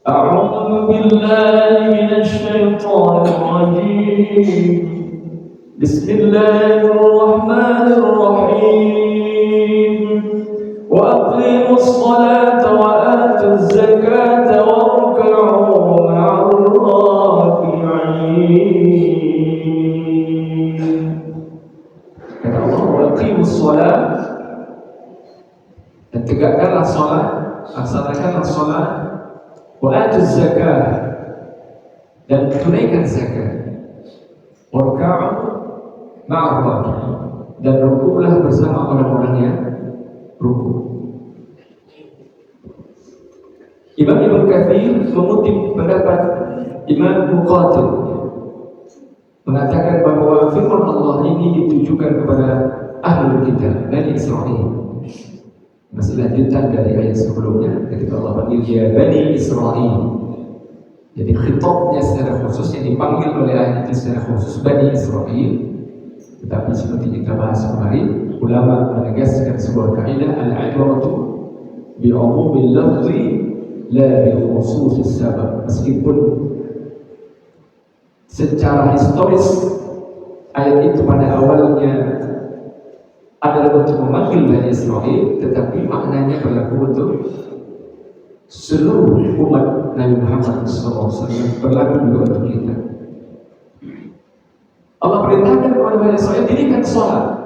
أعوذ بالله من الشيطان الرجيم بسم الله الرحمن الرحيم وأقيموا الصلاة وآتوا الزكاة واركعوا مع الراكعين. Kata Allah, waqimus shalah, dan tegakkanlah salat, laksanakanlah salat, wa atuz zakah, dan tunaikan zakat, warka'u ma'ar raki'in, dan rukuklah bersama orang-orang yang rukuk. Imam Ibnu Katsir mengutip pendapat Imam Muqatil mengatakan bahwa firman Allah ini ditujukan kepada ahlul kitab, Bani Israel. Masih lanjutan dari ayat sebelumnya ketika Allah panggil dia Bani Israel. Jadi khitabnya secara khusus yang dipanggil oleh ayat itu secara khusus Bani Israel. Tetapi seperti kita bahas kemarin, ulama menegaskan sebuah kaidah al-ibratu bi umumil lafzi la bi khususis sabab. Meskipun secara historis ayat itu pada awalnya adalah untuk memanggil Bani Israel, tetapi maknanya berlaku untuk seluruh umat Nabi Muhammad SAW, berlaku juga untuk kita. Allah perintahkan kepada Bani Israel dirikan sholat,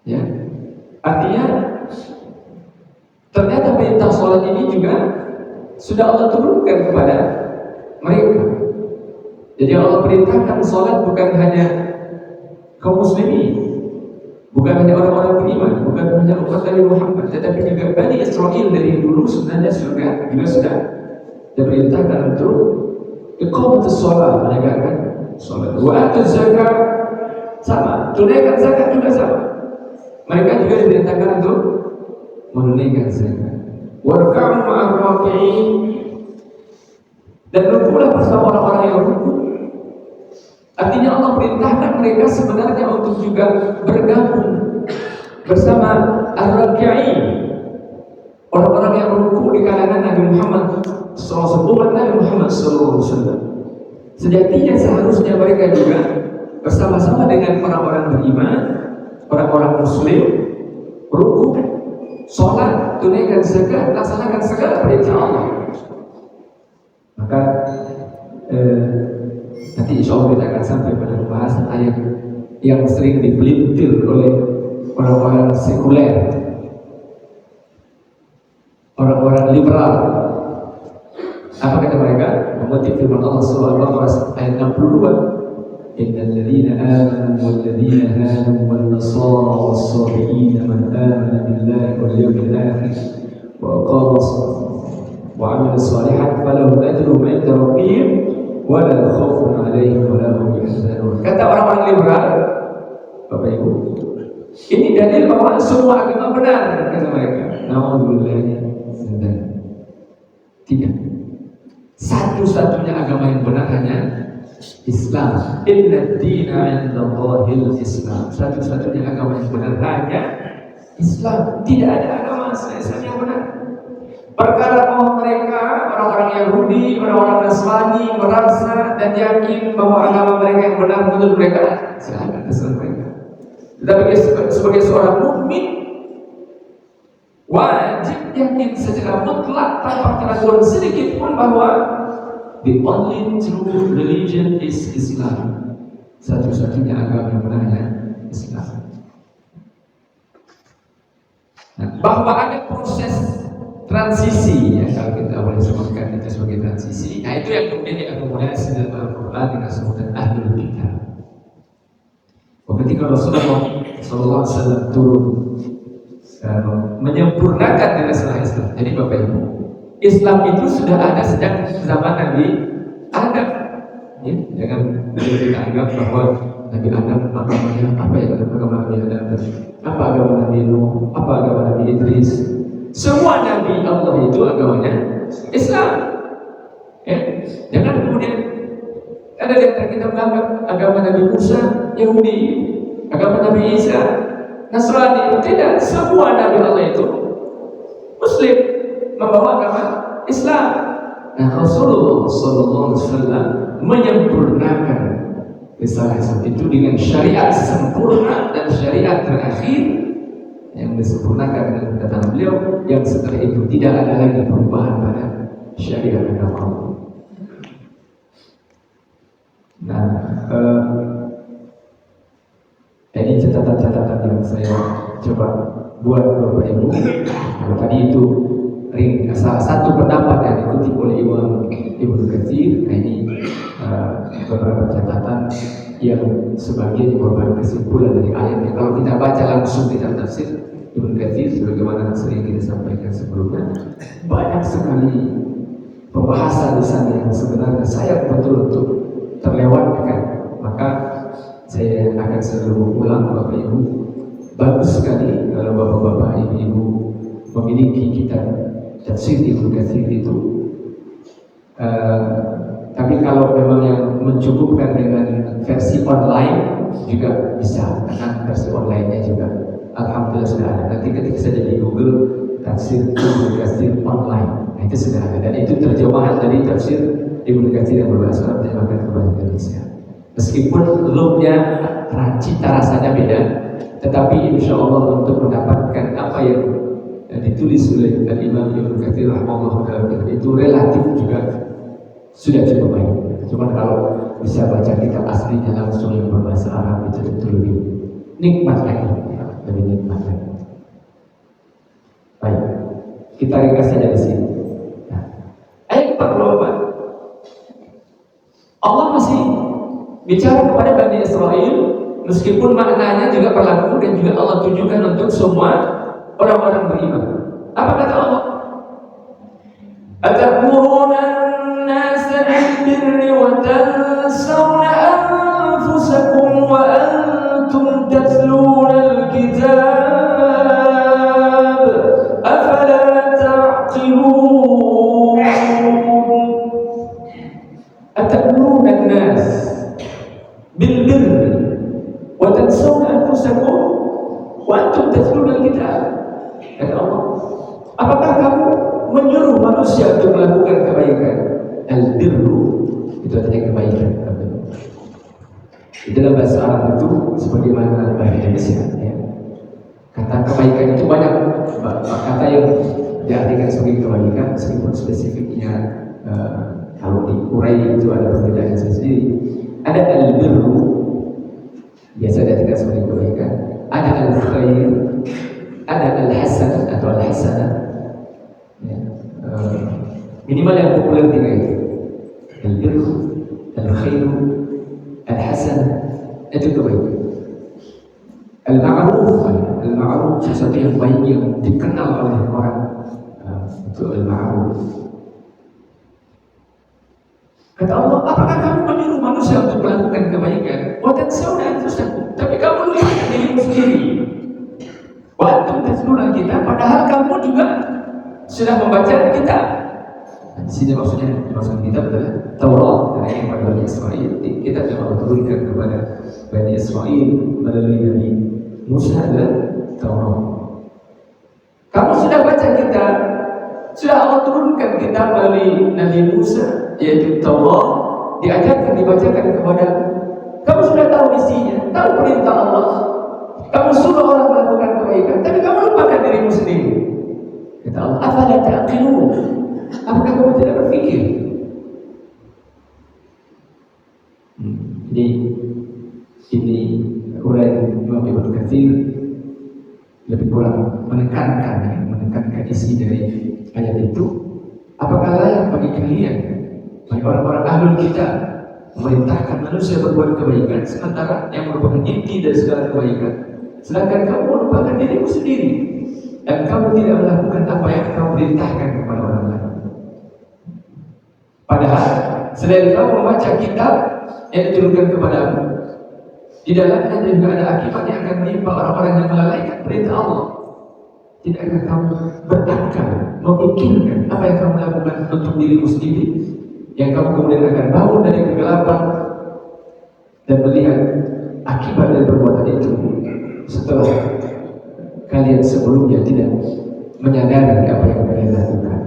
ya. Artinya ternyata perintah sholat ini juga sudah Allah turunkan kepada mereka. Jadi Allah perintahkan sholat bukan hanya kaum muslimin, bukan hanya orang-orang beriman, bukan hanya umat Nabi Muhammad, tetapi juga Bani Israel dari dulu sebenarnya juga sudah diperintahkan untuk iqamatus shalah, menegakkan salat. Wa atuz zakat, sama, tunaikan zakat juga sama. Mereka juga diperintahkan untuk menunaikan zakat. Warka'u ma'ar raki'in, dan rukuklah bersama orang-orang yang rukuk. Artinya Allah perintahkan mereka sebenarnya untuk juga bergabung bersama ar-raki'in, orang-orang yang rukuk di kalangan Nabi Muhammad SAW, Nabi Muhammad SAW. Sejatinya seharusnya mereka juga bersama-sama dengan orang-orang beriman, orang-orang muslim, rukuk, sholat, tunaikan zakat, laksanakan segala perintah Allah. Maka nanti insya Allah kita akan sampai pada pembahasan ayat yang sering dipelintir oleh orang-orang sekuler, orang-orang liberal. Apa kata mereka? Mengutip firman Allah surah Al-Baqarah ayat 62, innal ladzina amanu wal ladzina hadu wan nasara was sabiina man amana billahi wal yawmil akhir wa aqama wa 'amila shalihan falahum ajruhum 'inda rabbihim wa la khaufun 'alaihim wa la hum yahzanun. Kata orang-orang liberal, Bapak Ibu, ini dalil bahwa semua agama benar, kata mereka. Nauzubillah. Tidak. Satu-satunya agama yang benar hanya Islam. Inna dina 'indallahil Islam. Satu-satunya agama yang benar hanya Islam. Tidak ada agama selain yang benar. Perkara bahwa mereka, orang-orang Yahudi, orang-orang Nasrani merasa dan yakin bahwa agama mereka yang benar menurut mereka, silakan terserah mereka. Tetapi sebagai seorang mukmin wajib yakin secara mutlak tanpa keraguan sedikit pun bahwa the only true religion is Islam. Satu-satunya agama yang benarnya Islam. Nah, bahwa ada proses transisi, ya, kalau kita boleh sebutkan itu sebagai transisi. Nah, itu yang kemudian diakomodasi dalam Al-Quran dengan sebutan ahlul kitab. Ketika Rasulullah SAW turun menyempurnakan dari masalah Islam. Jadi Bapak Ibu, Islam itu sudah ada sejak zaman Nabi Adam. Ya, jangan kita anggap bahwa Nabi Adam agamanya apa ya, agama Nabi Adam, apa agama Nabi Nuh, apa agama Nabi Idris. Semua Nabi Allah itu agamanya Islam. Ya, jangan kemudian ada di antara kita menganggap agama Nabi Musa Yahudi, agama Nabi Isa Nasrani. Tidak, semua Nabi Allah itu Muslim, membawa agama Islam. Nah, Rasulullah SAW menyempurnakan risalah itu dengan syariat sempurna dan syariat terakhir yang disempurnakan dengan kedatangan beliau, yang setelah itu tidak ada lagi perubahan pada syariat agama Allah. Nah, ini catatan-catatan yang saya coba buat Bapak Ibu. Tadi itu salah satu pendapat yang dikutip oleh Imam Ibnu Katsir. Nah, ini beberapa catatan yang sebagian merupakan kesimpulan dari ayatnya. Kalau kita baca langsung kitab tafsir Ibnu Katsir, sebagaimana sering kita sampaikan sebelumnya, banyak sekali pembahasan di sana yang sebenarnya saya betul-betul terlewatkan. Maka saya akan selalu ulang, Bapak Ibu, bagus sekali kalau Bapak-bapak, Ibu-ibu memiliki kitab tafsir Ibnu Katsir itu. Tapi kalau memang yang mencukupkan dengan versi online juga bisa, karena versi online-nya juga alhamdulillah sudah ada. Nanti ketik saja di Google tafsir Ibnu Katsir online, nah, itu sudah ada, dan itu terjemahan dari tafsir Ibnu Katsir yang berbahasa Arab terjemahkan ke bahasa Indonesia. Meskipun looknya, cita rasanya beda, tetapi insya Allah untuk mendapatkan apa yang ditulis oleh Imam Ibnu Katsir rahimahullah dalam kitab itu relatif juga sudah cukup baik. Cuma kalau bisa baca kitab aslinya langsung yang berbahasa Arab itu tentu lebih nikmat lagi, lebih nikmat lagi. Baik, kita ringkas saja di sini. Nah, ayat 44, Allah masih bicara kepada Bani Israel, meskipun maknanya juga berlaku dan juga Allah tunjukkan untuk semua orang-orang beriman. Apa kata Allah? Atamuruna an-nasa bil-birri wa tansawna anfusakum wa antum tatluna al-kitab afala ta'qilun. Atamuruna an-nas bil-birri wa tansawna anfusakum wa antum tatluna al-kitab. Kata Allah, apakah kamu menyuruh manusia untuk melakukan kebaikan? Al-birru itu artinya kebaikan. Di dalam bahasa Arab itu sebagaimana bahasa Indonesia, ya. Kata kebaikan itu banyak kata yang diartikan sebagai kebaikan, meskipun spesifiknya kalau diurai itu ada perbedaan sendiri. Ada al-birru, biasa diartikan sebagai kebaikan. Ada al-khair, ada al-hasan atau al-hasanah, ya, minimal yang populer tiga itu: al-birru, al-khairu, al-hasanah, itu kebaikan. Al-ma'ruf, al-ma'ruf sesuatu yang baik yang dikenal oleh orang, itu al-ma'ruf. Kata Allah, apakah kamu menyuruh manusia untuk melakukan kebaikan? Wa tansawna anfusakum, tapi kamu lupakan dirimu sendiri. Waktu tatluna kita, padahal kamu juga sudah membaca kitab. Di sini maksudnya kitab adalah Taurat, yang pada Bani Israel. Kitab yang Allah turunkan kepada Bani Israel melalui Nabi Musa adalah Taurat. Kamu sudah baca kitab, sudah Allah turunkan kitab melalui Nabi Musa, yaitu Taurat, diajarkan, dibacakan kepada kamu. Sudah tahu isinya, tahu perintah Allah. Kamu suruh orang melakukan kebaikan, tapi kamu lupakan dirimu sendiri. Kata Allah, afala ta'qilun, apakah kamu tidak berpikir? Ini uraian Imam Ibnu Katsir lebih kurang menekankan isi dari ayat itu. Apakah layak bagi kalian, bagi orang-orang ahlul kitab, memerintahkan manusia berbuat kebaikan, sementara yang merupakan inti dari segala kebaikan, sedangkan kamu melupakan dirimu sendiri dan kamu tidak melakukan apa yang kamu perintahkan kepada orang lain. Padahal selain kamu membaca kitab yang diturunkan kepadamu, di dalamnya juga ada akibat yang akan menimpa orang-orang yang melalaikan perintah Allah. Tidakkah kamu berakal, memikirkan apa yang kamu lakukan untuk dirimu sendiri, yang kamu kemudian akan bangun dari kegelapan dan melihat akibat dari perbuatan itu setelah kalian sebelumnya tidak menyadari apa yang kalian lakukan.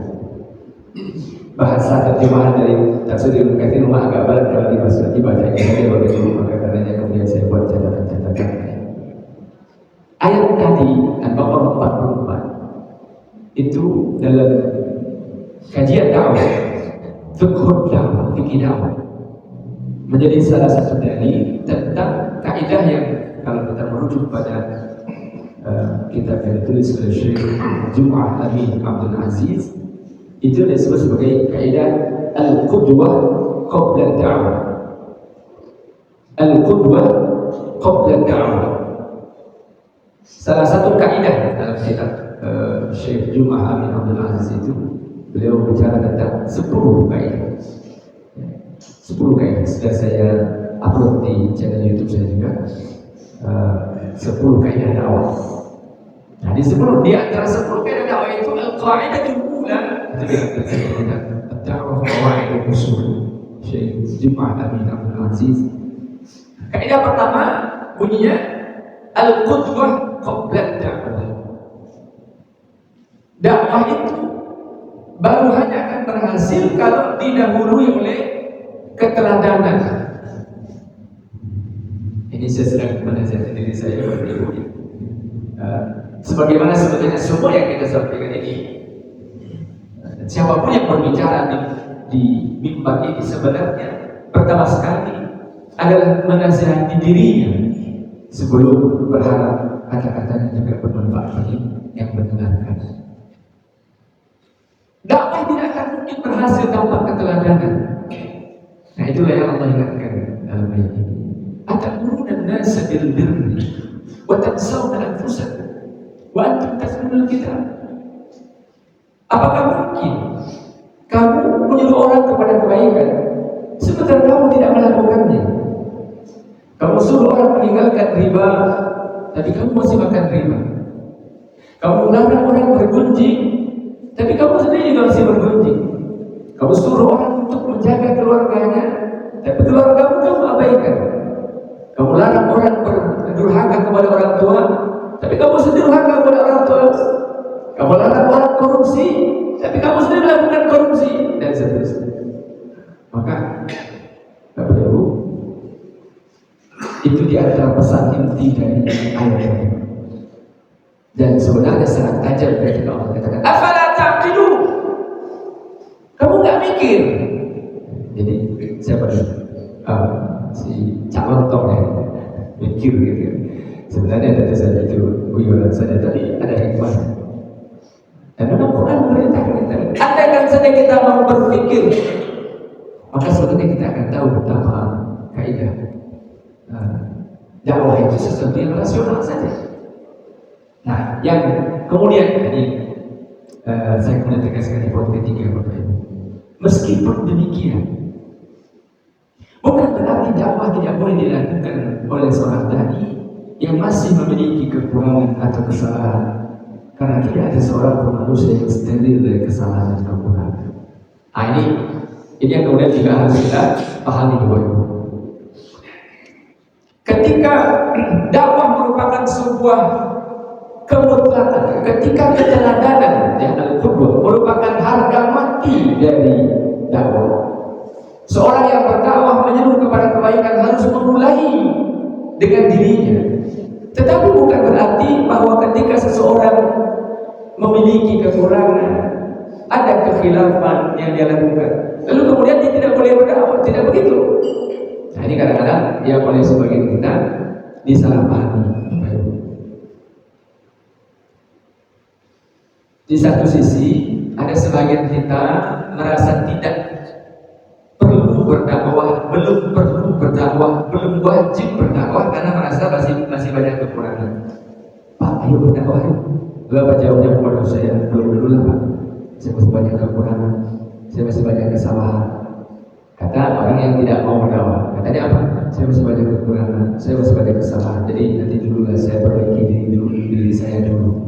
bahasa terjemahan dari tafsir Ibnu Katsir rumah agak berat kalau dibaca saja begitu, maka karenanya kemudian saya buat catatan-catatan. Ayat tadi Al-Baqarah 44 itu dalam kajian dakwah, fiqh dakwah, fikih dakwah, menjadi salah satu dalil tentang kaidah yang kalau kita merujuk pada kitab yang ditulis oleh Syekh Jum'ah Amin Abdul Aziz, itu disebut sebagai kaidah al-qudwah qabla ad-da'wah. Al-qudwah qabla ad-da'wah. Salah satu kaidah dalam kitab Syekh Jum'ah Amin Abdul Aziz itu, beliau bicara tentang 10 kaidah. 10 kaidah sudah saya upload di channel YouTube saya juga. 10 kaidah dakwah. Nah, di antara 10 kaidah dakwah itu al-qaidah al-ula, ad-da'wah qawaid al-usul. Syekh Jum'ah Amin Abdul Aziz. Kaidah pertama bunyinya al-qudwah qabla ad-da'wah. Dakwah itu baru hanya akan berhasil kalau didahului oleh keteladanan. Ini saya sedang menasihati diri saya seperti ini. Sebagaimana sebetulnya semua yang kita sampaikan ini, siapapun yang berbicara di mimbar ini sebenarnya pertama sekali adalah menasihati dirinya sebelum berharap kata-katanya juga bermanfaat bagi yang mendengarkan. Dakwah tidak akan mungkin berhasil tanpa keteladanan. Nah, itulah yang Allah ingatkan dalam ayat ini. Atamuruna an-nasa bil birri wa tansawna anfusakum wa antum tatluna al-kitab. Apakah mungkin kamu menyuruh orang kepada kebaikan sementara kamu tidak melakukannya? Kamu suruh orang meninggalkan riba, tapi kamu masih makan riba. Kamu melarang orang bergunjing, tapi kamu sendiri juga masih bergunjing. Kamu suruh orang untuk menjaga keluarganya, tapi keluargamu kamu abaikan. Kamu larang orang berdurhaka kepada orang tua, tapi kamu sendiri durhaka kepada orang tua. Kamu larang orang korupsi, tapi kamu sendiri melakukan korupsi, dan seterusnya. Maka, Bapak Ibu, itu di antara pesan inti dari ayat ini. Dan sebenarnya sangat tajam ketika Allah katakan, "Afala ta'qilu?" Kamu nggak mikir. Jadi siapa nih? Si calon tong ya, mikir gitu. Sebenarnya tentu saja itu guyonan saja, tapi ada hikmah. Dan memang Quran memerintahkan kita. Andaikan saja kita mau berpikir, maka sebetulnya kita akan tahu betapa kaidah dakwah itu sesuatu yang rasional saja. Nah, yang kemudian tadi saya kemudian tegaskan di poin ketiga, Bapak Ibu. Meskipun demikian, bukan berarti dakwah tidak boleh dilakukan oleh seorang dai yang masih memiliki kekurangan atau kesalahan, karena tidak ada seorang pun manusia yang steril dari kesalahan dan kekurangan. Nah, ini yang kemudian juga harus kita pahami, Bapak Ibu. Ketika dakwah merupakan sebuah kemutlakan, ketika keteladanan yang al-qudwah merupakan harga mati dari dakwah. Seorang yang berdakwah menyeru kepada kebaikan harus memulai dengan dirinya. Tetapi bukan berarti bahwa ketika seseorang memiliki kekurangan, ada kekhilafan yang dia lakukan, lalu kemudian dia tidak boleh berdakwah. Tidak begitu. Nah, ini kadang-kadang yang oleh sebagian kita disalahpahami. Di satu sisi ada sebagian kita merasa tidak perlu berdakwah, belum perlu berdakwah, belum wajib berdakwah karena merasa masih banyak kekurangan. Pak, ayo berdakwah. Bapak jawabnya kepada saya, dulu lah Pak, saya masih banyak kekurangan, saya masih banyak kesalahan. Kata orang yang tidak mau berdakwah, katanya apa? Saya masih banyak kekurangan, saya masih banyak kesalahan. Jadi nanti dulu lah saya perbaiki diri saya dulu.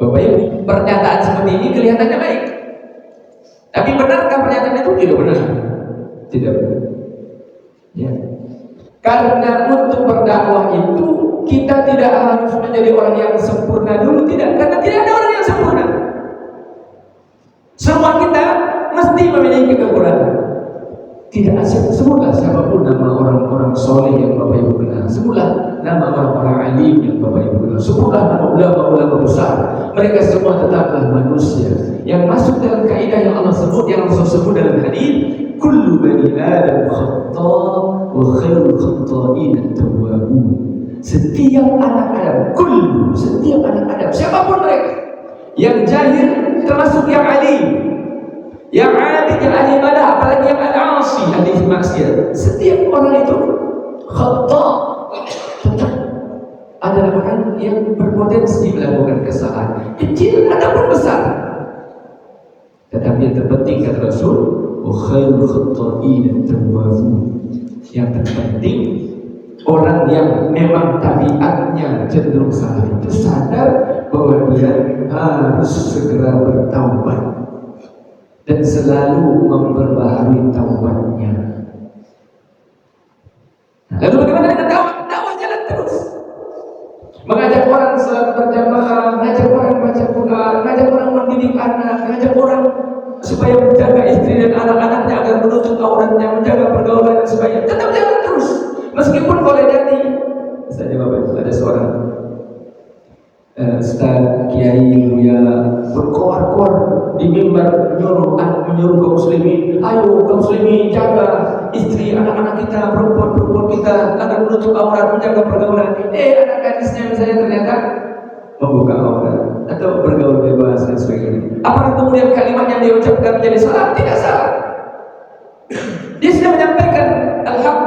Bapak Ibu, pernyataan seperti ini kelihatannya baik. Tapi benarkah pernyataan itu? Tidak benar. Tidak benar. Ya. Karena untuk berdakwah itu kita tidak harus menjadi orang yang sempurna dulu, tidak. Karena tidak ada orang yang sempurna. Semua kita mesti pasti memiliki kekurangan. Tidak asing, sebutlah siapapun nama orang-orang soleh yang Bapak Ibu kenal, sebutlah nama orang-orang alim yang Bapak Ibu kenal, sebutlah nama ulama-ulama besar. Mereka semua tetaplah manusia yang masuk dalam kaidah yang Allah sebut, yang Rasul sebut dalam hadis, kullu bani adam khata' wa khairul khata'in at-tawwabun. Setiap anak Adam, setiap anak Adam, siapapun mereka, yang jahil termasuk yang alim, yang abid, yang ahli ibadah, apalagi yang al-asi, ahli maksiat. Setiap orang itu khata', tetap adalah orang yang berpotensi melakukan kesalahan, kecil ataupun besar. Tetapi yang terpenting kata Rasul, wa khairul khata'in at-tawwabun. Yang terpenting orang yang memang tabiatnya cenderung salah itu sadar bahwa dia harus segera bertaubat dan selalu memperbaharui taubatnya. Lalu bagaimana dengan dakwah? Dakwah jalan terus. Mengajak orang salat berjamaah, mengajak orang baca Quran, mengajak orang mendidik anak, mengajak orang supaya menjaga istri dan anak-anaknya agar menutup auratnya, menjaga pergaulan dan sebagainya. Tetap jalan terus. Meskipun boleh jadi, misalnya Bapak Ibu ada seorang Ustaz Kiai Buya berkoar-koar di mimbar menyuruh kaum muslimin, ayo kaum muslimin jaga istri anak-anak kita, perempuan kita agar menutup aurat, menjaga pergaulan. Anak gadisnya misalnya ternyata membuka aurat atau bergaul bebas dan sebagainya. Apakah kemudian kalimat yang dia ucapkan menjadi salah? Tidak salah. Dia sudah menyampaikan al-haq,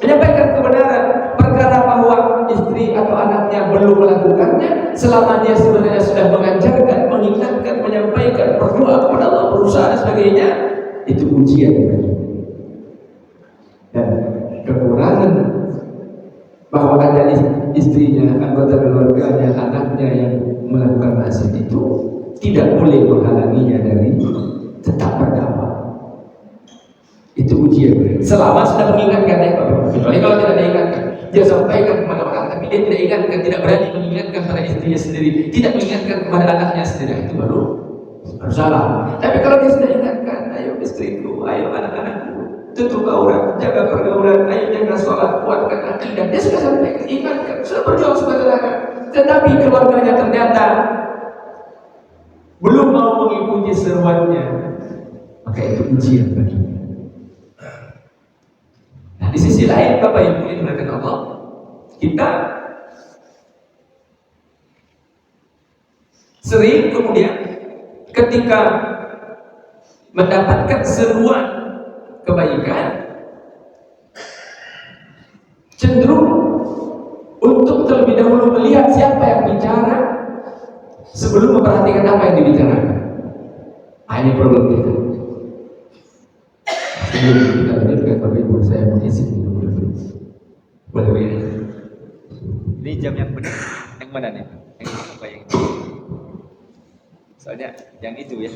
menyampaikan kebenaran. Perkara bahwa istri atau anaknya belum melakukannya, selama dia sebenarnya sudah mengajarkan, mengingatkan, menyampaikan, berdoa kepada Allah, berusaha dan sebagainya, itu ujian bagi. Dan kekurangan bahwa ada istrinya, anggota keluarganya, anaknya yang melakukan maksiat itu tidak boleh menghalanginya dari tetap berdakwah. Itu ujian. Selama sudah mengingatkan ya, kecuali kalau tidak diingatkan, dia sampaikan kepada orang, tapi dia tidak ingatkan, tidak berani mengingatkan pada istrinya sendiri, tidak mengingatkan kepada anaknya sendiri, itu baru salah. Tapi kalau dia sudah ingatkan, ayo istriku, ayo anak-anakku, tutup aurat, jaga pergaulan, ayo jaga sholat, kuatkan akidah, dia sudah sampaikan, ingatkan, sudah berjuang sebenarnya. Tetapi keluarganya ternyata belum mau mengikuti seruannya, maka itu ujian baginya. Nah, di sisi lain Bapak Ibu yang dimuliakan Allah, kita sering kemudian ketika mendapatkan seruan kebaikan cenderung untuk terlebih dahulu melihat siapa yang bicara sebelum memperhatikan apa yang dibicarakan. Nah, ini problem kita. Sebelum kita lanjutkan Bapak Ibu, saya mengisi dulu. Boleh ya? Ini jam yang benar, yang mana nih? Yang apa yang? Soalnya yang itu ya.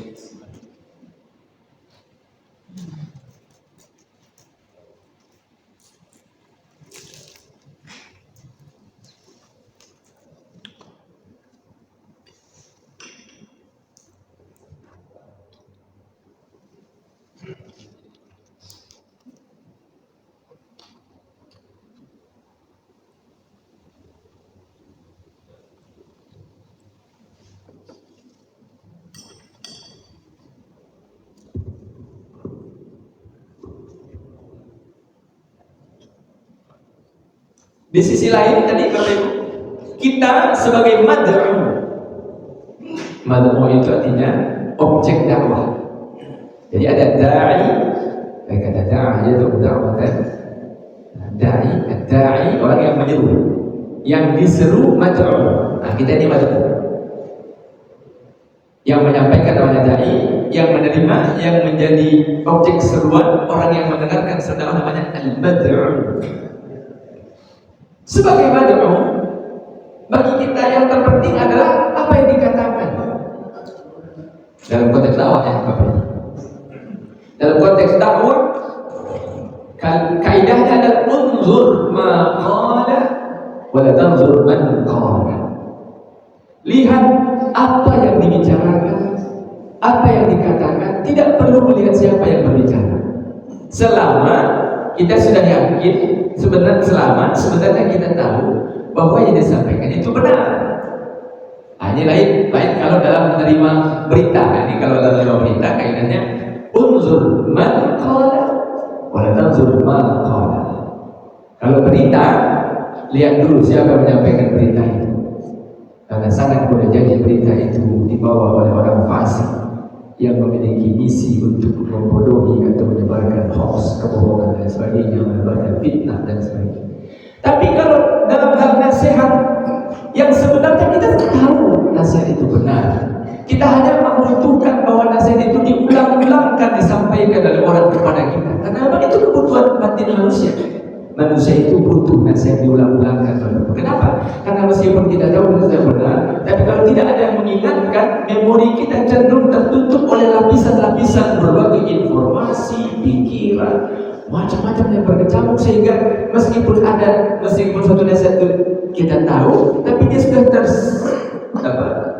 Di sisi lain tadi Bapak Ibu, kita sebagai mad'u itu artinya objek dakwah. Jadi ada da'i, kata da'i itu dakwatan. Da'i orang yang menyeru, yang diseru mad'u. Nah, kita ini mad'u. Yang menyampaikan namanya da'i, yang menerima, yang menjadi objek seruan, orang yang mendengarkan seruan namanya al-mad'u. Sebagai mad'u, bagi kita yang terpenting adalah apa yang dikatakan dalam konteks dakwah ya Bapak. Dalam konteks dakwah kaidahnya adalah unzur ma qala wa la tanzur man qala. Lihat apa yang dibicarakan, apa yang dikatakan, tidak perlu melihat siapa yang berbicara. Selama kita sudah yakin, sebenarnya kita tahu bahwa yang disampaikan itu benar. Ini lain kalau dalam menerima berita. Ini kalau dalam menerima berita kaitannya unzur man qala wa la tanzur man qala. Kalau berita, lihat dulu siapa yang menyampaikan berita itu. Karena sangat boleh jadi berita itu dibawa oleh orang fasik yang memiliki misi untuk membodohi atau menyebarkan hoax, kebohongan dan sebagainya, menyebarkan fitnah dan sebagainya. Tapi kalau dalam hal nasihat yang sebenarnya kita tahu nasihat itu benar, kita hanya membutuhkan bahwa nasihat itu diulang-ulangkan disampaikan oleh orang kepada kita. Karena memang itu kebutuhan batin manusia. Manusia itu butuh nasihat diulang-ulangkan. Kenapa? Karena meskipun kita tahu itu benar, tapi kalau tidak ada yang mengingatkan, memori kita cenderung tertutup oleh lapisan-lapisan berbagai informasi, pikiran, macam-macam yang berkecamuk, sehingga meskipun suatu nasihat itu kita tahu, tapi dia sudah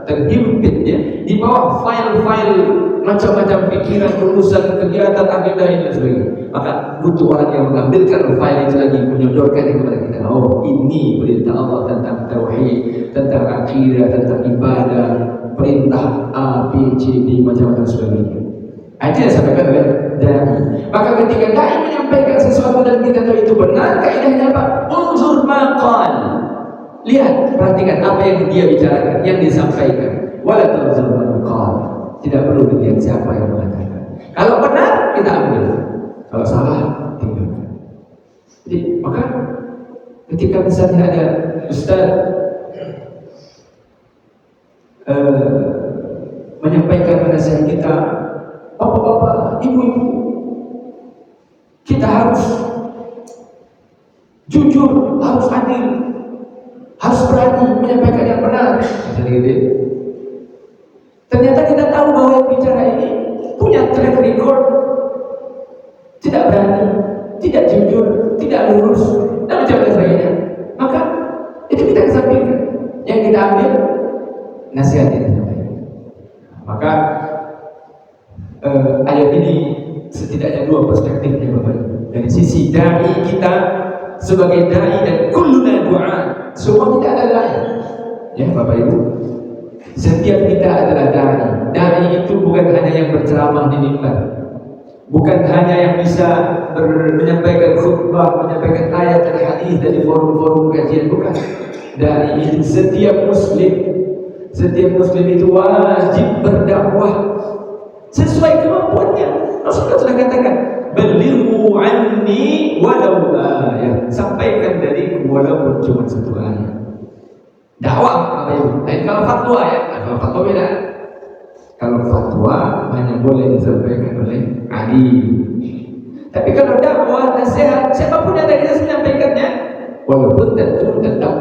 terhimpit ya di bawah file-file macam-macam pikiran, urusan, kegiatan, agenda dan sebagainya. Maka butuh orang yang mengambilkan file itu lagi, menyodorkan kepada kita. Oh, ini perintah Allah tentang tauhid, tentang akidah, tentang ibadah, perintah A, B, C, D, macam-macam sebagainya. Itu yang disampaikan oleh dai. Maka ketika dai menyampaikan sesuatu dan kita tahu itu benar, kaidahnya apa? Unzur maqal. Lihat, perhatikan apa yang dia bicarakan, yang disampaikan. Wala tanzur maqal. Tidak perlu dilihat siapa yang mengatakan. Kalau benar, kita ambil. Kalau salah, tinggalkan. Jadi, maka ketika misalnya ada ustaz menyampaikan nasihat kita, bapak-bapak, ibu-ibu, kita harus jujur, harus adil, harus berani menyampaikan yang benar. Ternyata kita tahu bahwa yang bicara ini punya track record tidak berani, tidak jujur, tidak lurus, dan macam sebagainya. Maka itu kita kesampingkan. Yang kita ambil nasihat ini. Maka ayat ini setidaknya dua perspektifnya Bapak Ibu. Dari sisi dai kita sebagai dai dan kulluna du'a, semua kita adalah dai. Ya Bapak Ibu, setiap kita adalah dai. Dai itu bukan hanya yang berceramah di mimbar, bukan hanya yang bisa menyampaikan khutbah, menyampaikan ayat dan hadis dari forum-forum kajian, bukan. Dai itu setiap muslim itu wajib berdakwah sesuai kemampuannya. Rasulullah sudah katakan, "Balighu anni walau ayat." Sampaikan dariku walaupun cuma satu ayat. Dakwah apa itu? Lain kalau fatwa ya. Kalau fatwa beda. Kalau fatwa hanya boleh disampaikan oleh alim. Tapi kalau dakwah nasihat, siapapun yang kita menyampaikannya, walaupun tentu tetap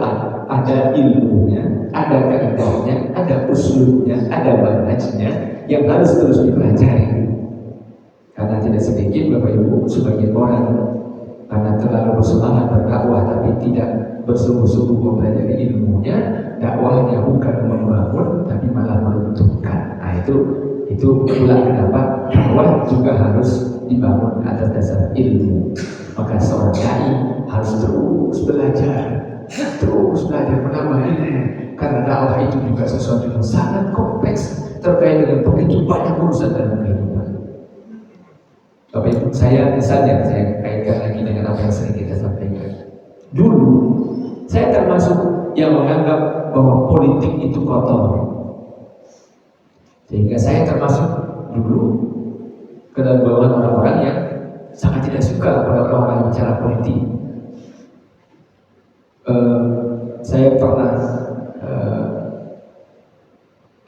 ada ilmunya, ada kaidahnya, ada usulnya, ada manhajnya yang harus terus dipelajari. Karena tidak sedikit Bapak Ibu sebagian orang karena terlalu bersemangat berdakwah tapi tidak bersungguh-sungguh mempelajari ilmunya, dakwahnya bukan membangun tapi malah meruntuhkan. Nah itu pula kenapa dakwah juga harus dibangun atas dasar ilmu. Maka seorang dai harus terus belajar menambah ilmu, karena dakwah itu juga sesuatu yang sangat kompleks terkait dengan begitu banyak urusan dalam kehidupan. Bapak Ibu, saya kaitkan lagi dengan apa yang sering kita sampaikan. Dulu saya termasuk yang menganggap bahwa politik itu kotor, sehingga saya termasuk dulu ke dalam golongan orang-orang yang sangat tidak suka pada orang-orang yang bicara politik. Saya pernah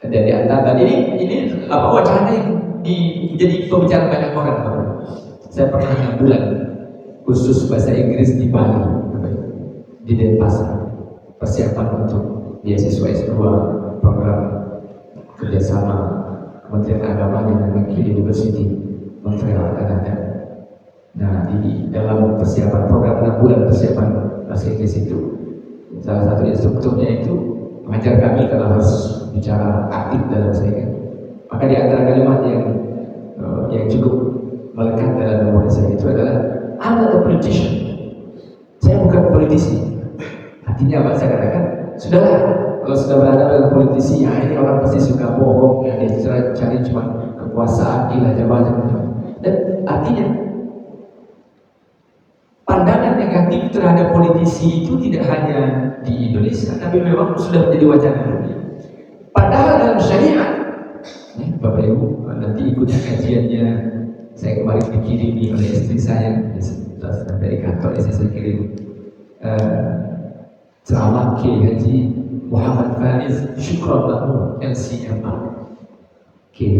dari antara ini apa wacana yang jadi pembicaraan banyak orang. Saya pernah 6 bulan khusus bahasa Inggris di Bali, di Denpasar, persiapan untuk beasiswa S2 program kerjasama Kementerian Agama dengan McGill University Montreal, Kanada. Nah, di dalam persiapan program 6 bulan persiapan bahasa Inggris itu, salah satu instrukturnya itu mengajar kami kalau harus bicara aktif dalam bahasa Inggris. Maka di antara kalimat yang yang cukup melekat dalam memori saya itu adalah I'm not a politician. Saya bukan politisi. Artinya apa? Saya katakan, sudahlah, kalau sudah berhadapan dengan politisi, ya ini orang pasti suka bohong, ya dia cari cuma kekuasaan, gila, jabatan. Dan artinya pandangan negatif terhadap politisi itu tidak hanya di Indonesia, tapi memang sudah menjadi wacana dunia. Padahal dalam syariat, Bapak Ibu nanti ikut kajiannya, saya kemarin dikirimi oleh istri saya dari kantor, istri saya kirim ceramah Kiai Haji Muhammad Faiz Syukron Makmur LCMA. Kiai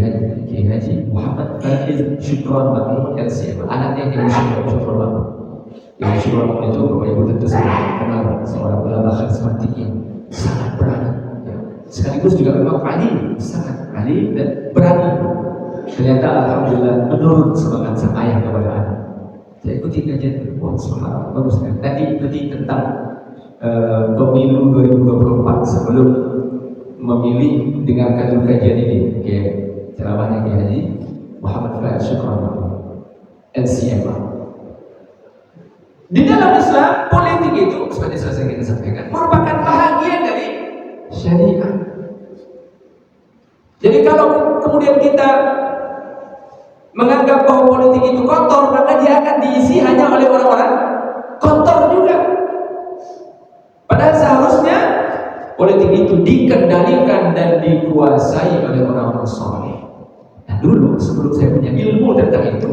Haji Muhammad Faiz Syukron Makmur LCMA, anaknya Kiai Syukron Makmur. Kiai Syukron Makmur itu Bapak Ibu tentu sudah kenal, seorang ulama karismatik yang sangat berani, sekaligus juga memang alim, sangat alim dan berani. Ternyata alhamdulillah menurut semangat sang ayah kepada anak. Saya ikuti kajian, wah subhanallah, bagus kan. Tadi ikuti tentang pemilu 2024 sebelum memilih dengarkan dulu kajian ini, ceramahnya Kiai Haji Muhammad Faiz Syukron LCMA. Di dalam Islam, politik itu seperti selesai kita sampaikan merupakan bahagian dari syariat. Jadi kalau kemudian kita menganggap bahwa politik itu kotor, maka dia akan diisi hanya oleh orang-orang kotor juga. Padahal seharusnya politik itu dikendalikan dan dikuasai oleh orang-orang saleh. Nah dulu sebelum saya punya ilmu tentang itu,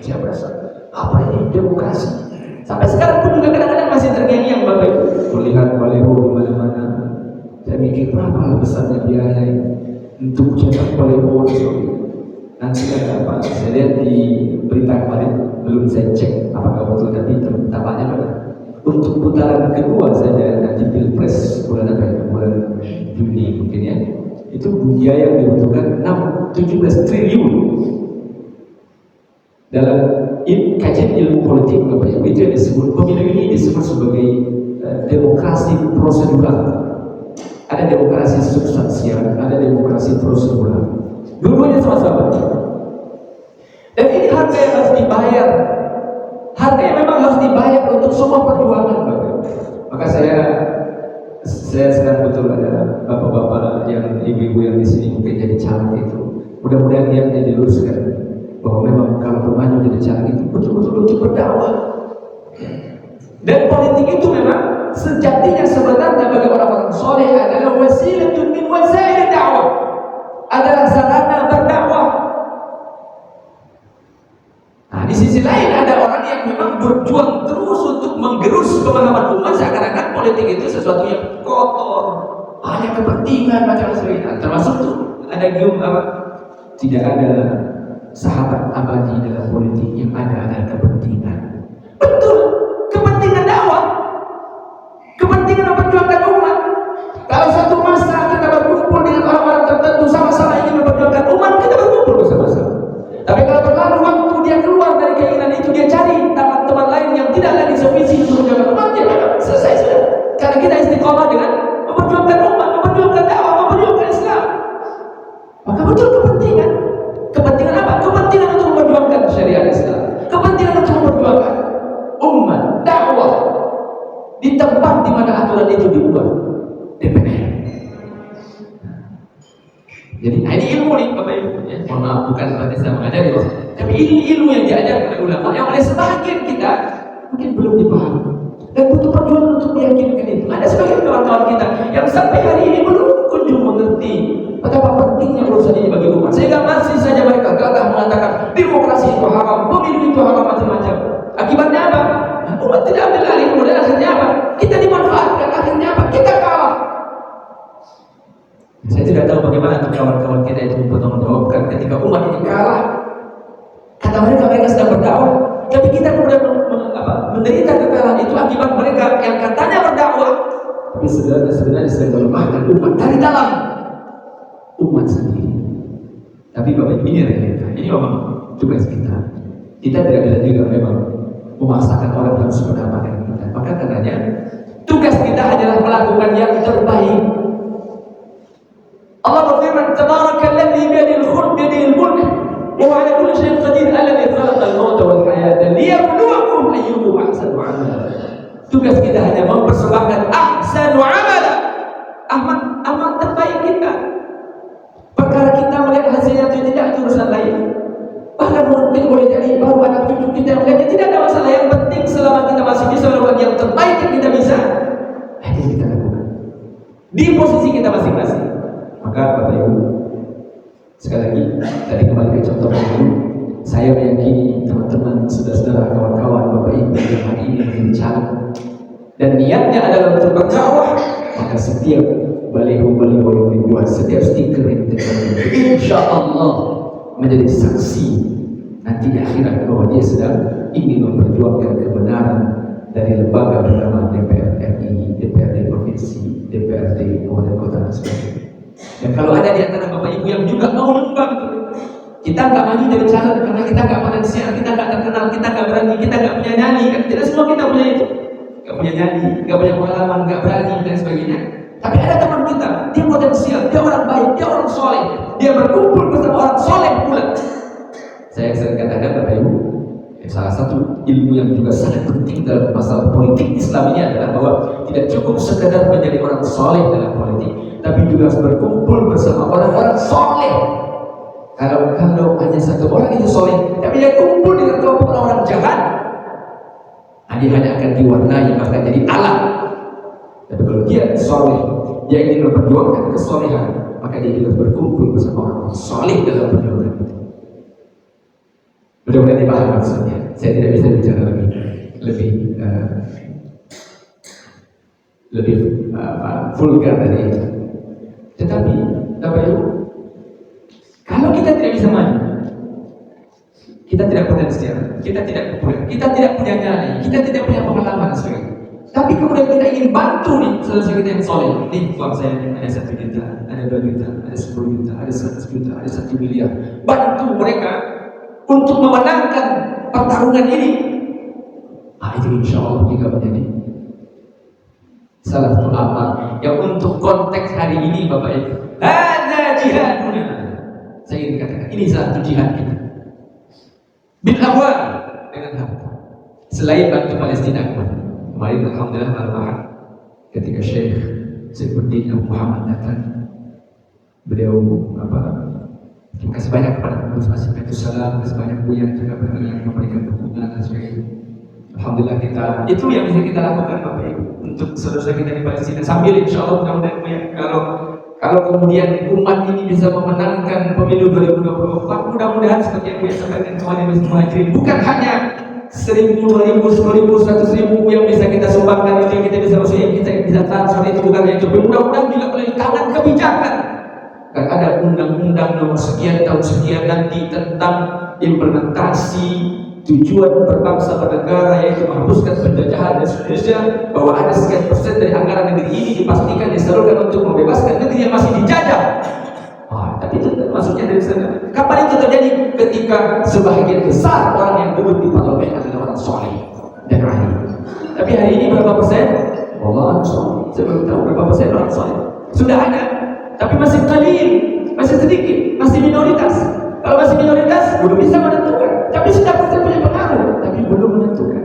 saya berasa apa ini demokrasi. Sampai sekarang pun juga kadang-kadang masih terngiang-ngiang Bapak Ibu. Melihat baliho di mana-mana, saya mikir berapa besarnya biaya untuk cetak baliho di sini. Nanti ada apa? Saya lihat di berita kemarin, belum saya cek apakah betul, tapi tampaknya pada untuk putaran kedua saja nanti pilpres bulan apa ya? Bulan Juni mungkin ya. Itu biaya yang dibutuhkan 17 triliun. Dalam kajian ilmu politik Bapak Ibu, itu yang disebut pemilu ini disebut sebagai demokrasi prosedural. Ada demokrasi substansial, ada demokrasi prosedural. Dua-duanya sama-sama penting. Dan ini harga yang harus dibayar. Harga yang memang harus dibayar untuk semua perjuangan Bapak. Maka saya sedang betul ada bapak-bapak yang ibu-ibu yang di sini mungkin jadi caleg itu. Mudah-mudahan dia diluruskan bahwa memang kalau maju jadi caleg itu betul-betul untuk berdakwah. Dan politik itu memang sejatinya sebenarnya bagi orang-orang soleh adalah wasilatun min wasail dakwah, adalah sarana berdakwah. Nah, di sisi lain ada orang yang memang berjuang terus untuk menggerus pemahaman umat seakan-akan politik itu sesuatu yang kotor, hanya kepentingan macam-macam. Termasuk tuh ada gium apa? Tidak ada sahabat abadi dalam politik, yang ada adalah kepentingan. Betul, kepentingan dakwah, kepentingan memperjuangkan umat. Kalau satu masa kita berkumpul dengan orang-orang tertentu sama-sama ingin memperjuangkan umat, kita berkumpul bersama-sama. Tapi kalau berlalu waktu dia keluar dari keinginan itu, dia cari teman-teman lain yang tidak lagi sevisi untuk menjaga umat, dia selesai sudah. Karena kita istiqomah dengan memperjuangkan umat, memperjuangkan dakwah, memperjuangkan Islam. Maka betul kepentingan. Kepentingan apa? Kepentingan untuk memperjuangkan syariat Islam. Kepentingan untuk memperjuangkan umat, dakwah di tempat di mana aturan itu dibuat, DPR. Jadi ini ilmu nih Bapak Ibu ya. Mohon maaf bukan berarti saya mengajari, tapi ini ilmu yang diajarkan oleh ulama yang oleh sebagian kita mungkin belum dipahami dan butuh perjuangan untuk meyakinkan itu. Ada sebagian kawan-kawan kita yang sampai hari ini belum kunjung mengerti betapa pentingnya urusan ini bagi umat, sehingga masih saja mereka gagah mengatakan demokrasi itu haram, pemilu itu haram, macam-macam. Akibatnya apa? Umat tidak ambil alih, kemudian akhirnya apa? Kita dimanfaatkan, akhirnya apa? Kita kalah. Saya tidak tahu bagaimana tuh kawan-kawan kita itu mempertanggungjawabkan ketika umat ini kalah. Kata mereka sedang berdakwah, tapi kita kemudian menderita kekalahan itu akibat mereka yang katanya berdakwah, tapi sebenarnya sedang melemahkan umat dari dalam umat sendiri. Tapi Bapak Ibu, ini realita. Ini memang tugas kita. Kita tidak bisa juga memang memaksakan orang harus berdakwah dengan kita. Maka karenanya tugas kita adalah melakukan yang terbaik. Allah berfirman, Tabarakalladzi biyadihil mulk wa ala kulli syai'in qadir alladzi khalaqal mauta wal hayata liyabluwakum ayyukum ahsanu amala. Tugas kita hanya mempersembahkan ahsanu amala, amal terbaik kita. Perkara kita melihat hasilnya itu tidak, itu urusan lain. Bahkan mungkin boleh jadi baru anak cucu kita melihatnya, tidak ada masalah. Yang penting selama kita masih bisa melakukan yang terbaik yang kita bisa, itu kita lakukan di posisi kita masing-masing. Maka Bapak Ibu, sekali lagi tadi kembali ke contoh dulu, saya meyakini teman-teman, saudara-saudara, kawan-kawan Bapak Ibu yang hari ini menjadi calon dan niatnya adalah untuk berdakwah, maka setiap baliho-baliho yang dibuat, setiap stiker yang ditempel, insya Allah menjadi saksi nanti di akhirat bahwa dia sedang ingin memperjuangkan kebenaran dari lembaga bernama DPR RI, DPRD Provinsi, DPRD Kabupaten Kota dan sebagainya. Dan kalau ada di antara Bapak Ibu yang juga mau nyumbang, kita nggak maju dari calon karena kita nggak potensial, kita nggak terkenal, kita nggak berani, kita nggak punya nyanyi, kan tidak semua kita punya itu, nggak punya nyanyi, nggak punya pengalaman, nggak berani dan sebagainya. Tapi ada teman kita, dia potensial, dia orang baik, dia orang soleh, dia berkumpul bersama orang soleh pula. Saya sering katakan Bapak Ibu, salah satu ilmu yang juga sangat penting dalam masalah politik Islam ini adalah bahwa tidak cukup sekedar menjadi orang soleh dalam politik, tapi juga harus berkumpul bersama orang-orang soleh. Kalau hanya satu orang itu soleh, tapi dia kumpul dengan kelompok orang jahat, dia hanya akan diwarnai maka jadi alat. Tapi kalau dia soleh, dia ingin memperjuangkan kesolehan, maka dia juga berkumpul bersama orang soleh dalam perjuangan itu. Mudah-mudahan dipahami maksudnya. Saya tidak bisa bicara lebih vulgar dari itu. Tetapi, Bapak Ibu, kalau kita tidak bisa maju, kita tidak potensial, kita tidak populer, kita tidak punya nyali, kita tidak punya pengalaman sebagainya. Tapi kemudian kita ingin bantu nih saudara kita yang soleh. Nih, uang saya ada 1 juta, ada 2 juta, ada 10 juta, ada 100 juta, ada 1 miliar. Bantu mereka untuk memenangkan pertarungan ini. Itu insya Allah juga menjadi salah satu amal yang untuk konteks hari ini Bapak Ibu. Hadza jihaduna. Saya ingin katakan ini satu jihad kita. Bil amwal, dengan harta. Selain bantu Palestina kemarin alhamdulillah malam ketika Syekh Saifuddin Abu Muhammad datang, beliau terima kasih banyak kepada pengurus Masjid Baitul Salam, terima kasih banyak yang juga memberikan dukungan dan sebagainya. Alhamdulillah itu yang bisa kita lakukan Bapak Ibu untuk saudara kita di Palestina, sambil insya Allah mudah-mudahan kalau kemudian umat ini bisa memenangkan pemilu 2024, mudah-mudahan seperti yang saya sampaikan kemarin di Muhajirin, bukan hanya 1.000, 2.000, 10.000, 100.000 yang bisa kita sumbangkan, itu yang kita bisa maksudnya kita bisa transfer, itu bukan yang itu. Mudah-mudahan juga melalui tangan kebijakan. Kan ada undang-undang nomor sekian tahun sekian nanti tentang implementasi tujuan berbangsa bernegara, yaitu menghapuskan penjajahan dan seterusnya, bahwa ada sekian persen dari anggaran negeri ini dipastikan disalurkan untuk membebaskan negeri yang masih dijajah. Tapi itu maksudnya dari sana. Kapan itu terjadi? Ketika sebagian besar orang yang duduk di parlemen adalah orang soleh dan ahli. Tapi hari ini berapa persen? Allah soleh. Saya belum tahu berapa persen orang soleh. Sudah ada, tapi masih qalil, masih sedikit, masih minoritas. Kalau masih minoritas, belum bisa menentukan. Tapi sudah pasti punya pengaruh, tapi belum menentukan.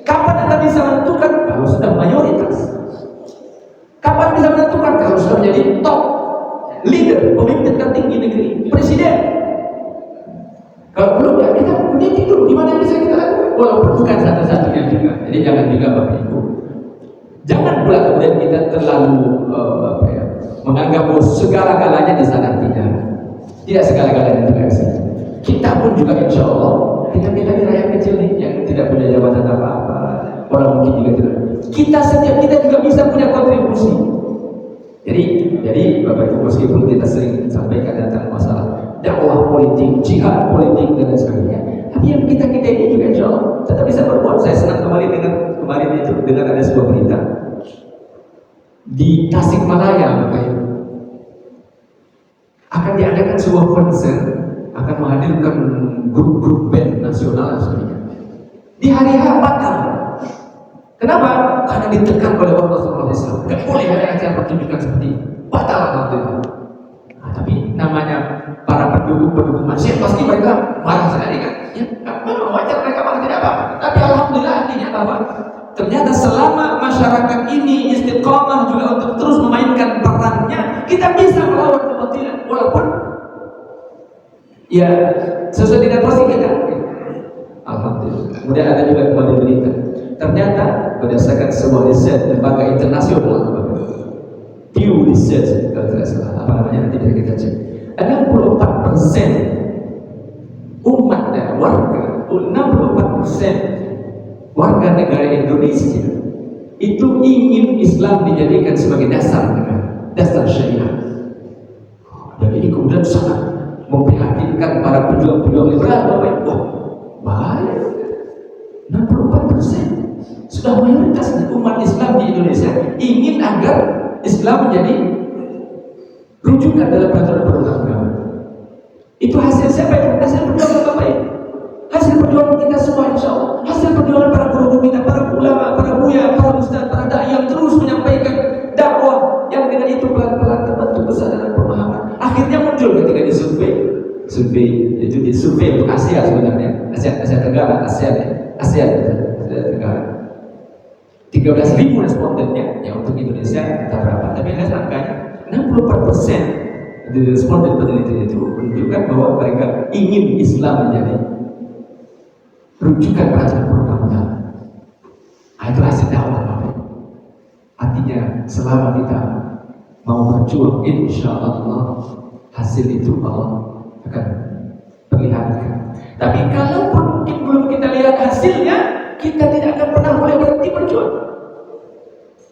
Kapan akan bisa menentukan? Kalau sudah mayoritas. Kapan bisa menentukan? Kalau sudah menjadi top leader, pemimpin tertinggi negeri, presiden. Kalau belum, ya kita meniti dulu. Di mana bisa kita lakukan? Walaupun bukan satu-satunya juga. Jadi jangan juga Bapak Ibu, jangan pula kemudian kita terlalu menganggap bahwa segala-galanya di sana. Tidak segala-galanya juga di sana. Kita pun juga insya Allah, kita di rakyat kecil nih yang tidak punya jabatan apa-apa, orang mungkin juga tidak. Setiap kita juga bisa punya kontribusi. Jadi Bapak Ibu, meskipun kita sering sampaikan tentang masalah dakwah politik, jihad politik dan lain sebagainya, tapi yang kita ini juga insya Allah tetap bisa berbuat. Saya senang kemarin dengan ada sebuah berita di Tasikmalaya, Bapak Ibu, akan diadakan sebuah konser, akan menghadirkan grup-grup band nasional dan sebagainya. Di hari H batal. Kenapa? Karena ditekan oleh Rasulullah SAW. Gak boleh ada acara pertunjukan seperti ini. Batal alhamdulillah. Tapi Tapi namanya para pendukung maksiat pasti mereka marah sekali kan? Ya, memang wajar mereka marah, tidak apa-apa. Tapi alhamdulillah artinya apa? Ternyata selama masyarakat ini istiqomah juga untuk terus memainkan perannya, kita bisa melawan kebatilan walaupun ya sesuai dengan porsi kita. Alhamdulillah. Kemudian ada juga kembali berita. Ternyata berdasarkan sebuah riset lembaga internasional, Pew Research kalau tidak salah, apa namanya nanti bisa kita cek. 64% umat dan warga, 64% warga negara Indonesia itu ingin Islam dijadikan sebagai dasar negara, dasar syariah. Dan ini kemudian sangat memprihatinkan para pejuang-pejuang liberal. Wah, bahaya. 64% sudah mayoritas umat Islam di Indonesia ingin agar Islam menjadi rujukan dalam peraturan perundang-undangan. Itu hasil siapa itu? Hasil perjuangan Bapak Ibu. Hasil perjuangan kita semua insya Allah. Hasil perjuangan para guru kita, para ulama, para buya, para ustaz, para dai yang terus menyampaikan dakwah yang dengan itu pelan-pelan terbentuk kesadaran pemahaman. Akhirnya muncul ketika disurvei itu disurvei untuk Asia sebenarnya, Asia Tenggara, Asia Tenggara. 13.000 respondennya, ya untuk Indonesia entah berapa, tapi lihat angkanya 64% dari responden penelitian itu menunjukkan bahwa mereka ingin Islam menjadi rujukan peraturan perundang-undangan. Itu hasil dakwah. Artinya selama kita mau berjuang, insya Allah hasil itu Allah akan perlihatkan. Tapi kalaupun mungkin belum kita lihat hasilnya, kita tidak akan pernah boleh berhenti berjuang.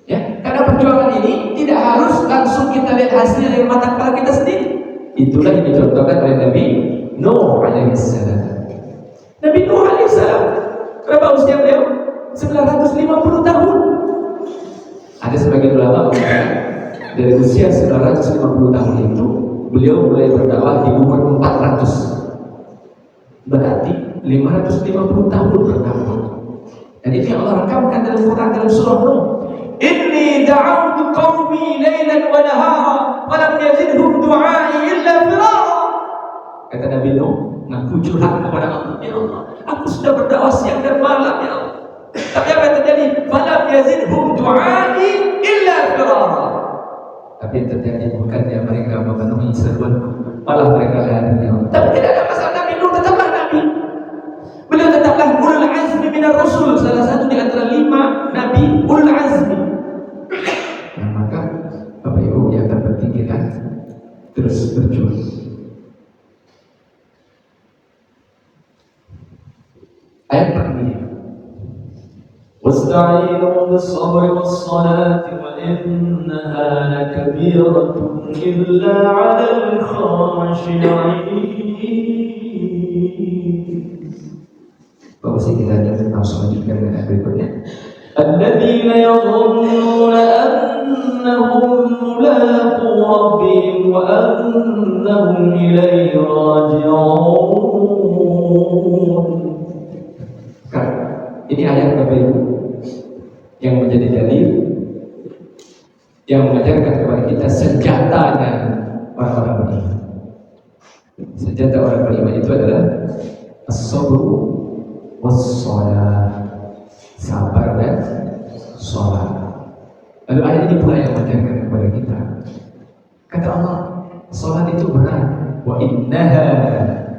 Ya, karena perjuangan ini tidak harus langsung kita lihat hasilnya dari mata kepala kita sendiri. Itulah yang dicontohkan oleh Nabi Nuh alaihissalam. Nabi Nuh alaihissalam, berapa usia beliau? 950 tahun. Ada sebagian ulama mengatakan dari usia 950 tahun itu beliau mulai berdakwah di umur 400. Berarti 550 tahun berdakwah. Dan ini Allah rekamkan dalam Quran dalam surah Nuh. Inni da'awtu qaumi lailan wa nahara wa lam yazidhum du'ai illa firara. Kata Nabi Nuh, ngaku curhat kepada Allah, ya Allah, aku sudah berdakwah siang dan malam ya Allah. Tapi apa yang terjadi? Falam yazidhum du'ai illa firara. Tapi yang terjadi bukannya mereka memenuhi seruanku, malah mereka lari ya Allah. Tapi tidak ada masalah, Nabi Nuh tetaplah Nabi. Beliau tetaplah ulul azmi minar rasul, salah satu di antara 5 nabi ulul azmi. Nah, maka Bapak Ibu yang terpenting kita terus berjuang. Ayat pertama. Wasta'inu bis-sabri was-salati wa innaha lakabiratun illa 'alal khashi'in. Bahwasanya kita langsung lanjutkan dengan ayat berikutnya. Alladzina yadhunnuna annahum mulaqu rabbihim wa annahum ilaihi raji'un. Ini ayat Bapak Ibu yang menjadi dalil yang mengajarkan kepada kita senjatanya orang-orang beriman. Senjata orang beriman itu adalah as-sabru was-shalah, sabar dan sholat. Lalu ayat ini pula yang mengajarkan kepada kita. Kata Allah, sholat itu berat. Wa innaha,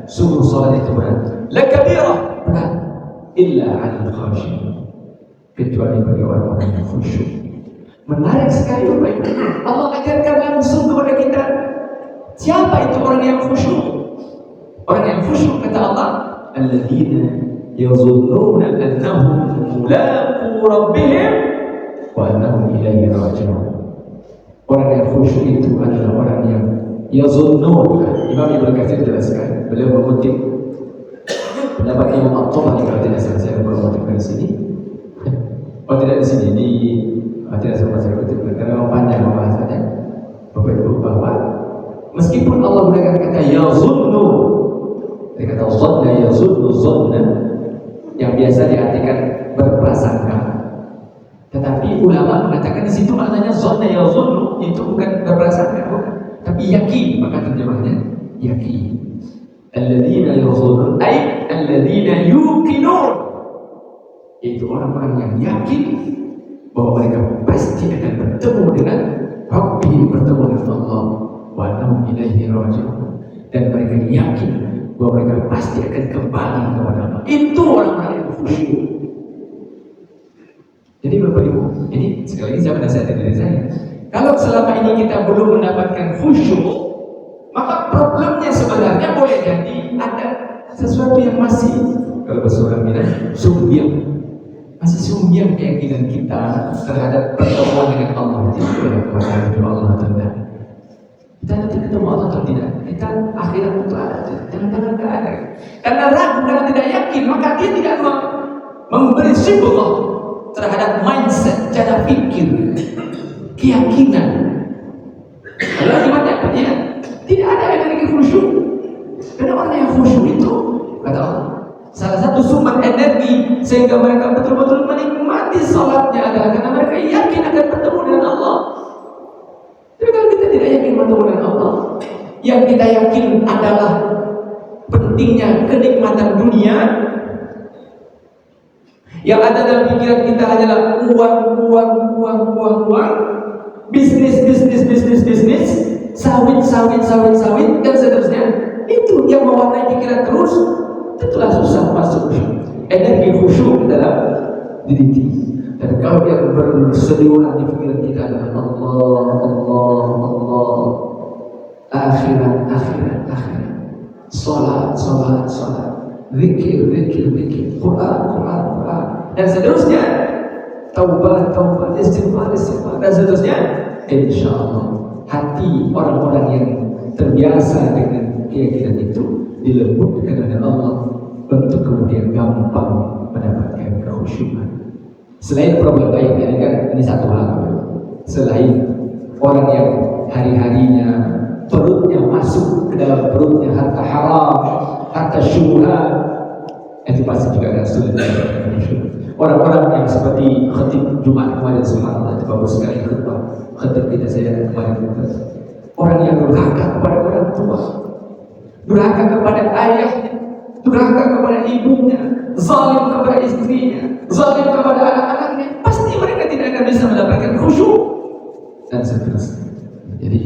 sungguh sholat itu berat. Lakabirah, berat. Illa 'alal khashi'in, kecuali bagi orang-orang yang khusyuk. Menarik sekali Bapak Ibu. Allah ajarkan langsung kepada kita siapa itu orang yang khusyuk. Orang yang khusyuk kata Allah, alladzina yazunnuna annahum mulaqu rabbihim wa annahum ilaihi raji'un. Orang yang khusyuk itu adalah orang yang yazunnun. Imam Ibnu Katsir jelaskan, beliau mengutip pendapat Imam At-Tabari kalau tidak salah, saya mengutip dari sini. Oh tidak di sini, tidak sempat saya kutip karena memang panjang pembahasannya. Bapak Ibu, bahwa meskipun Allah menggunakan kata yazunnu, dari kata zanna yazunnu zanna yang biasa diartikan berprasangka, tetapi ulama mengatakan di situ maknanya zanna yazunnu itu bukan berprasangka, bukan. tapi yakin, maka terjemahnya yakin. Alladzina yadhunnun ay alladzina yuqinun, yaitu orang-orang yang yakin bahwa mereka pasti akan bertemu dengan Rabbih, bertemu dengan Allah, wa annahum ilaihi raji'un, dan mereka yakin bahwa mereka pasti akan kembali kepada Allah. Itu orang-orang yang khusyuk. Jadi Bapak Ibu, ini sekali lagi saya menasihati diri saya. Kalau selama ini kita belum mendapatkan khusyuk, maka problemnya sebenarnya boleh jadi ada sesuatu yang masih, kalau bahasa orang bilang, sumbiang. Masih sumbiang keyakinan kita terhadap pertemuan dengan Allah. Tidak boleh kepada Allah atau tidak. Kita nanti ketemu Allah atau tidak. Kita akhirat itu ada, jangan-jangan tidak ada. Karena ragu, karena tidak yakin, maka dia tidak memberi sibuk terhadap mindset, cara pikir, keyakinan. Lalu gimana? Ya, tidak ada yang memiliki khusyuk. Karena orang yang khusyuk itu, kata Allah, salah satu sumber energi sehingga mereka betul-betul menikmati salatnya adalah karena mereka yakin akan bertemu dengan Allah. Tapi kalau kita tidak yakin bertemu dengan Allah, yang kita yakin adalah pentingnya kenikmatan dunia, yang ada dalam pikiran kita hanyalah uang, bisnis, sawit, dan seterusnya. Itu yang mewarnai pikiran terus. Tentulah susah masuk energi khusyuk dalam diri kita. Dan kalau yang berseliweran di pikiran kita adalah Allah, akhirat, salat, zikir, Quran, dan seterusnya, taubat, istighfar, dan seterusnya. Insyaallah hati orang-orang yang terbiasa dengan keyakinan itu dilembutkan oleh Allah untuk kemudian gampang mendapatkan kekhusyukan. Selain problem lain, ini satu hal. Selain orang yang hari-harinya perutnya masuk ke dalam perutnya harta haram, harta syubhat, itu pasti juga ada sulit. Orang-orang yang seperti khatib Jumat kemarin, subhanallah, itu bagus sekali khutbah khatib kita saya kemarin. Orang yang durhaka kepada orang tua, durhaka kepada ayahnya, durhaka kepada ibunya, zalim kepada istrinya, zalim kepada anak-anaknya, pasti mereka tidak akan bisa mendapatkan khusyuk dan seterusnya. Jadi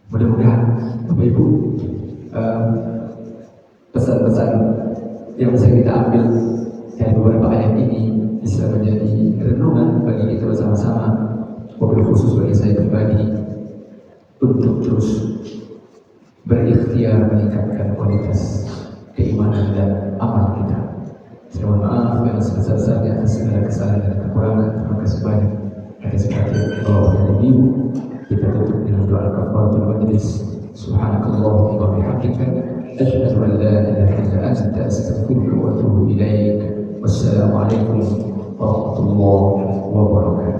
mudah-mudahan Bapak Ibu, pesan-pesan yang bisa kita ambil dari beberapa ayat ini bisa menjadi renungan bagi kita bersama-sama, wabil khusus bagi saya pribadi, untuk terus berikhtiar meningkatkan kualitas keimanan dan amal kita. Saya mohon maaf yang sebesar-besarnya atas segala kesalahan dan kekurangan. Terima kasih banyak atas perhatian Allah dan ibu. Kita tutup dengan doa kafaratul majlis. Subhanakallahumma wa bihamdika, asyhadu an la ilaha illa anta, astaghfiruka wa atubu ilaik. Wassalamualaikum warahmatullahi wabarakatuh.